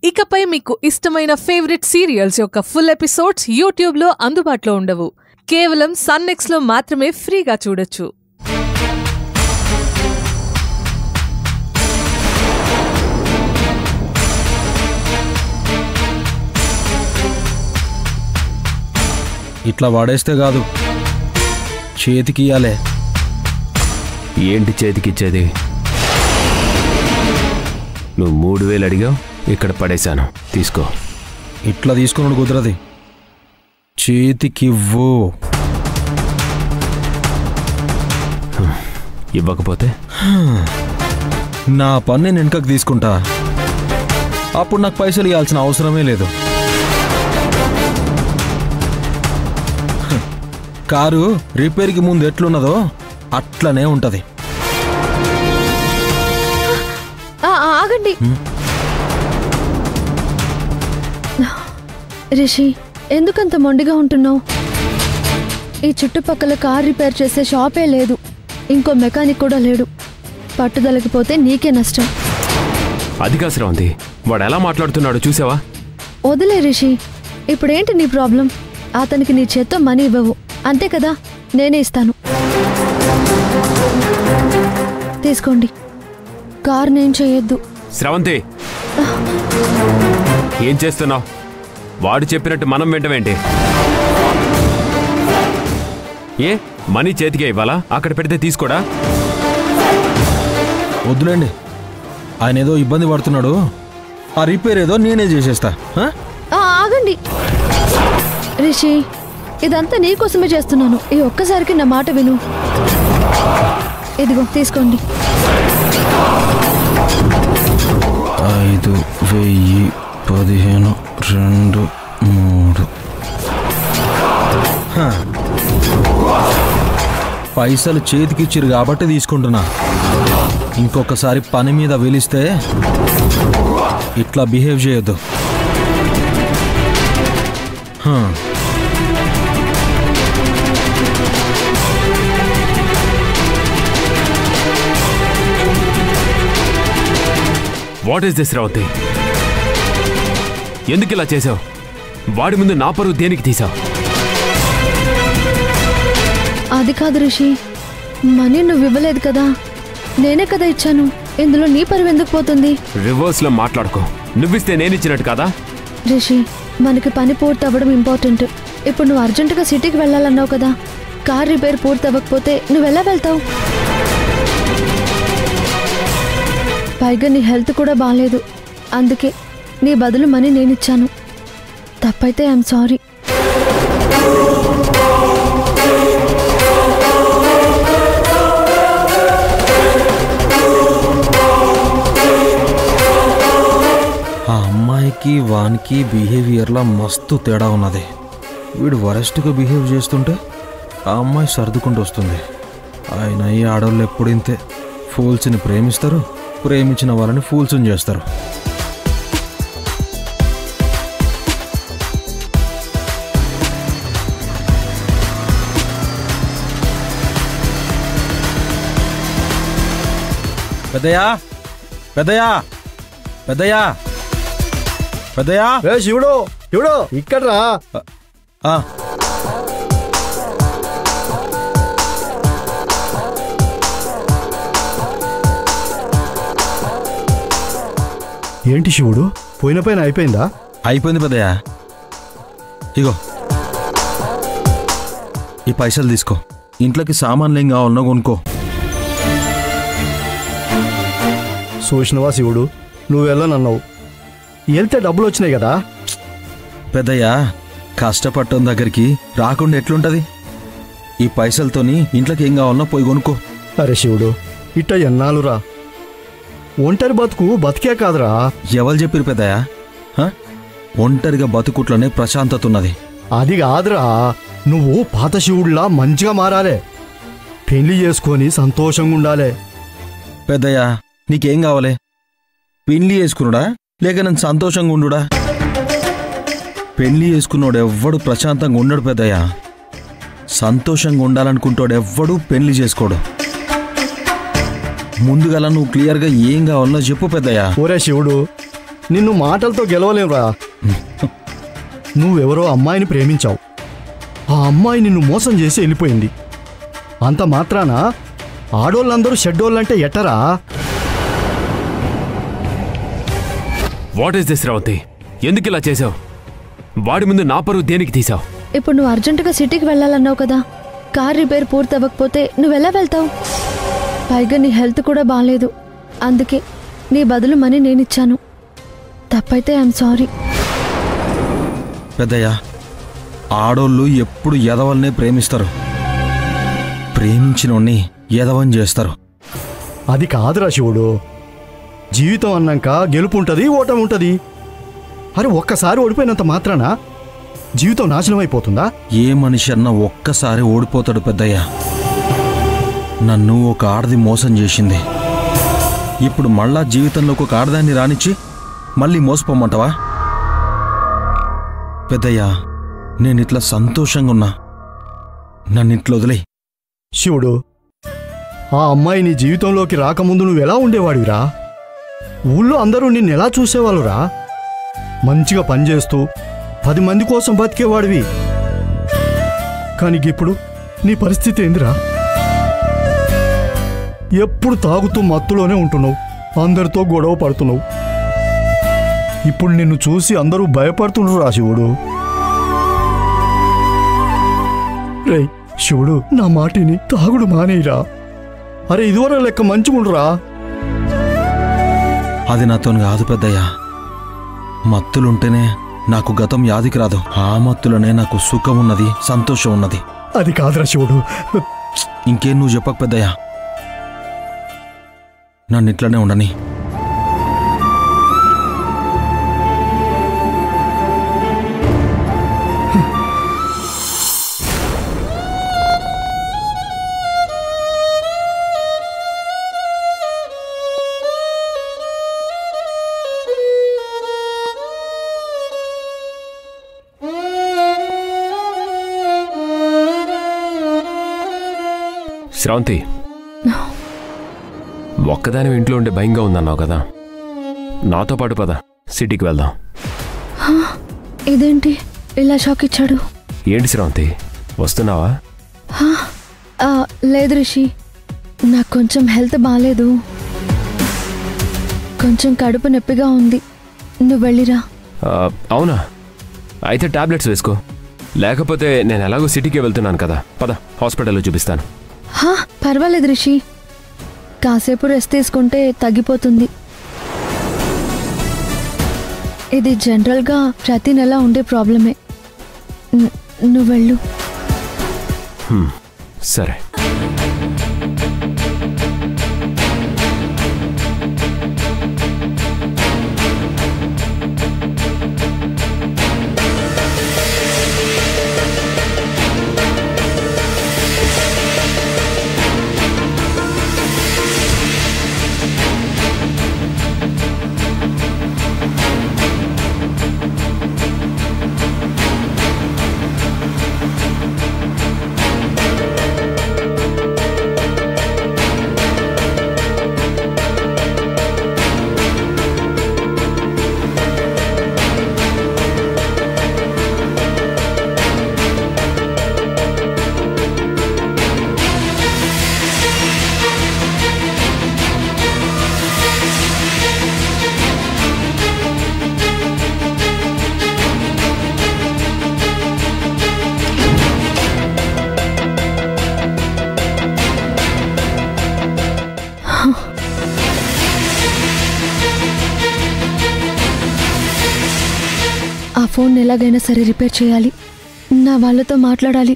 ఇకపై మీకు ఇష్టమైన ఫేవరెట్ సీరియల్స్ యొక్క ఫుల్ ఎపిసోడ్స్ యూట్యూబ్లో అందుబాటులో ఉండవు. కేవలం సన్నెక్స్లో మాత్రమే ఫ్రీగా చూడొచ్చు. ఇట్లా వాడేస్తే కాదు, చేతికి ఇయ్యాలే. ఏంటి చేతికిచ్చేది? నువ్వు 3000 అడిగావు, ఇక్కడ పడేశాను, తీసుకో. ఇట్లా తీసుకున్నాడు కుదరది, చేతికివ్వు. ఇవ్వకపోతే నా పని నేను వెనకకు తీసుకుంటా, అప్పుడు నాకు పైసలు ఇవ్వాల్సిన అవసరమే లేదు. కారు రిపేర్కి ముందు ఎట్లున్నదో అట్లనే ఉంటది. ఆగండి రిషి, ఎందుకంత మొండిగా ఉంటున్నావు? ఈ చుట్టుపక్కల కార్ రిపేర్ చేసే షాపే లేదు, ఇంకో మెకానిక్ కూడా లేడు. పట్టుదలకి పోతే నీకే నష్టం. అది కాసరా ఉంది, వాడు ఎలా మాట్లాడుతున్నాడో చూసావా? వదిలే రిషి, ఇప్పుడేంటి నీ ప్రాబ్లం? అతనికి నీ చేత్తో మనీ ఇవ్వవు, అంతే కదా? నేనే ఇస్తాను, తీసుకోండి. కార్ నేను చేయొద్దు. శ్రవంతి, ఏం చేస్తున్నావు? వాడు చెప్పినట్టు మనం వెంటవేంటి? ఏ మనీ చేతికే ఇవ్వాలా? అక్కడ పెడితే తీసుకోడా? వద్దులేండి, ఆయన ఏదో ఇబ్బంది పడుతున్నాడు, ఆ రిపేర్ ఏదో నేనే చేసేస్తా. ఆగండి రిషి, ఇదంతా నీకోసమే చేస్తున్నాను. ఈ ఒక్కసారికి నా మాట విను. ఇదిగో తీసుకోండి. 5,000, 15, 2, 3. పైసలు చేతికిచ్చిరు కాబట్టి తీసుకుంటున్నా. ఇంకొకసారి పని మీద వెలిస్తే ఇట్లా బిహేవ్ చేయొద్దు. What is this Sravanthi? ఎందుకు ఇలా చేసావు? వాడి ముందు నా పరువు దేనికి తీసావు? అది కాదు రిషి, మనీ నువ్వు ఇవ్వలేదు కదా, నేనే కదా ఇచ్చాను. ఇందులో నీ పరువు ఎందుకు పోతుంది? రివర్స్ లో మాట్లాడుకో. నువ్విస్తే నేనిచ్చినట్టు కదా? రిషి, మనకి పని పూర్తి అవ్వడం ఇంపార్టెంట్. ఇప్పుడు నువ్వు అర్జెంటుగా సిటీకి వెళ్ళాలన్నావు కదా, కార్ రిపేర్ పూర్తి అవ్వకపోతే నువ్వెలా వెళ్తావు? పైగా నీ హెల్త్ కూడా బాగాలేదు, అందుకే నీ బదులు మనీ నేనిచ్చాను. తప్పైతే ఐఎమ్ సారీ. ఆ అమ్మాయికి వానికి బిహేవియర్లో మస్తు తేడా ఉన్నది. వీడు వరెస్ట్గా బిహేవ్ చేస్తుంటే ఆ అమ్మాయి సర్దుకుంటూ వస్తుంది. ఆయన ఈ ఆడవాళ్ళు ఎప్పుడు ఇంతే, ఫూల్స్ని ప్రేమిస్తారు, ప్రేమించిన వాళ్ళని ఫూల్స్ని చేస్తారు. పెద్దయా, పెద్దయా, పెద్దయా, పెద్దయా. శివుడు, శివుడు ఇక్కడ్రా. ఏంటి శివుడు, పోయిన పైన అయిపోయిందా? అయిపోయింది పెద్దయా. ఇగో ఈ పైసలు తీసుకో, ఇంట్లోకి సామాన్లు ఏం కావాలన్నా కొనుక్కో. చూసినవా శివుడు, నువ్వు వెళ్ళనన్నావు, వెళ్తే డబ్బులు వచ్చినాయి కదా. పెద్దయ్యా, కష్టపడటం దగ్గరికి రాకుండా ఎట్లుంటది? ఈ పైసలతోని ఇంట్లోకి ఏం కావాలన్నా పోయి కొనుక్కో. అరే శివుడు, ఇట్ట ఎన్నాళ్ళురా? ఒంటరి బతుకు బతికే కాదురా. ఎవరు చెప్పిరు పెద్దయ్యా? ఒంటరిగా బతుకుట్లోనే ప్రశాంతత ఉన్నది. అది కాదురా, నువ్వు పాత శివుడిలా మంచిగా మారాలే, పెళ్లి చేసుకొని సంతోషంగా ఉండాలే. పెద్దయ్యా, నీకేం కావాలి? పెళ్లి చేసుకున్నాడా లేక నేను సంతోషంగా ఉండుడా? పెళ్లి చేసుకున్నాడు ఎవ్వడు ప్రశాంతంగా ఉండడు పెద్దయ్యా. సంతోషంగా ఉండాలనుకుంటాడు ఎవ్వడు పెళ్లి చేసుకోడు. ముందుగా నువ్వు క్లియర్గా ఏం కావాలన్నా చెప్పు పెద్దయ్యా. ఓరే శివుడు, నిన్ను మాటలతో గెలవలేవురా. నువ్వెవరో అమ్మాయిని ప్రేమించావు. ఆ అమ్మాయి నిన్ను మోసం చేసి వెళ్ళిపోయింది. అంత మాత్రాన ఆడోళ్ళందరూ షెడ్డోళ్ళంటే ఎట్టరా? What is this Sravanthi? ఎందుకు ఇలా చేసావు? వాడి ముందు నా పరువు దేనికి తీసావు? ఇప్పుడు నువ్వు అర్జెంటుగా సిటీకి వెళ్ళాలన్నావు కదా. కార్ రిపేర్ పూర్తి అవ్వకపోతే నువ్వెలా వెళ్తావు? పైగా నీ హెల్త్ కూడా బాగాలేదు. అందుకే నీ బదులు మనీ నేనిచ్చాను. తప్పైతే ఐఎమ్ సారీ. పెద్దయ్య, ఆడోళ్ళు ఎప్పుడు ఎదవల్నే ప్రేమిస్తారు. ప్రేమించినోడ్ని ఎదవని చేస్తారు. అది కాదురా శివుడు. జీవితం అన్నాక గెలుపుంటది, ఓటమి ఉంటుంది. అరే ఒక్కసారి ఓడిపోయినంత మాత్రాన జీవితం నాశనం అయిపోతుందా? ఏ మనిషి అన్న ఒక్కసారి ఓడిపోతాడు పెద్దయ్య. నన్ను ఒక ఆడది మోసం చేసింది. ఇప్పుడు మళ్ళా జీవితంలోకి ఒక ఆడదాన్ని రానిచ్చి మళ్ళీ మోసపోమంటావా? పెద్దయ్య, నేనిట్లా సంతోషంగా ఉన్నా. నన్నింట్లో వదిలే. శివుడు, ఆ అమ్మాయి నీ జీవితంలోకి రాకముందు నువ్వెలా ఉండేవాడివిరా? ఊళ్ళో అందరూ నిన్నెలా చూసేవాళ్ళురా? మంచిగా పనిచేస్తూ 10 మంది కోసం బతికేవాడివి. కానీ ఇప్పుడు నీ పరిస్థితి ఏందిరా? ఎప్పుడు తాగుతూ మత్తులోనే ఉంటున్నావు, అందరితో గొడవ పడుతున్నావు. ఇప్పుడు నిన్ను చూసి అందరూ భయపడుతున్నారు రా శివుడు. రే శివుడు, నా మాటిని, తాగుడు మానేయిరా. అరే ఇదివరకు లెక్క మంచిగుండురా. అది నాతో కాదు పెద్దయ్య. మత్తులుంటేనే నాకు గతం యాదికి రాదు. ఆ మత్తులోనే నాకు సుఖం ఉన్నది, సంతోషం ఉన్నది. అది కాదురా శివుడు. ఇంకేం నువ్వు చెప్పకు పెద్దయ్య. నన్ను ఇట్లనే ఉండని. శ్రావంతి, ఒక్కదాని ఇంట్లో ఉండే భయంగా ఉందన్నావు కదా. నాతో పాటు పద, సిటీకి వెళ్దాం. ఇదేంటి ఇలా షాక్ ఇచ్చాడు? ఏంటి శ్రావంతి, వస్తున్నావా? లేదు రిషి, నాకు కొంచెం హెల్త్ బాగాలేదు. కొంచెం కడుపు నొప్పిగా ఉంది. నువ్వు వెళ్ళిరా. అవునా? అయితే టాబ్లెట్స్ వేసుకో. లేకపోతే నేను ఎలాగో సిటీకి వెళ్తున్నాను కదా, పద హాస్పిటల్లో చూపిస్తాను. పర్వాలేదు రిషి, కాసేపు రెస్ట్ తీసుకుంటే తగ్గిపోతుంది. ఇది జనరల్గా ప్రతి నెల ఉండే ప్రాబ్లమే. నువ్వు వెళ్ళు. సరే. ఆ ఫోన్ ఎలాగైనా సరే రిపేర్ చేయాలి. నా వాళ్ళతో మాట్లాడాలి.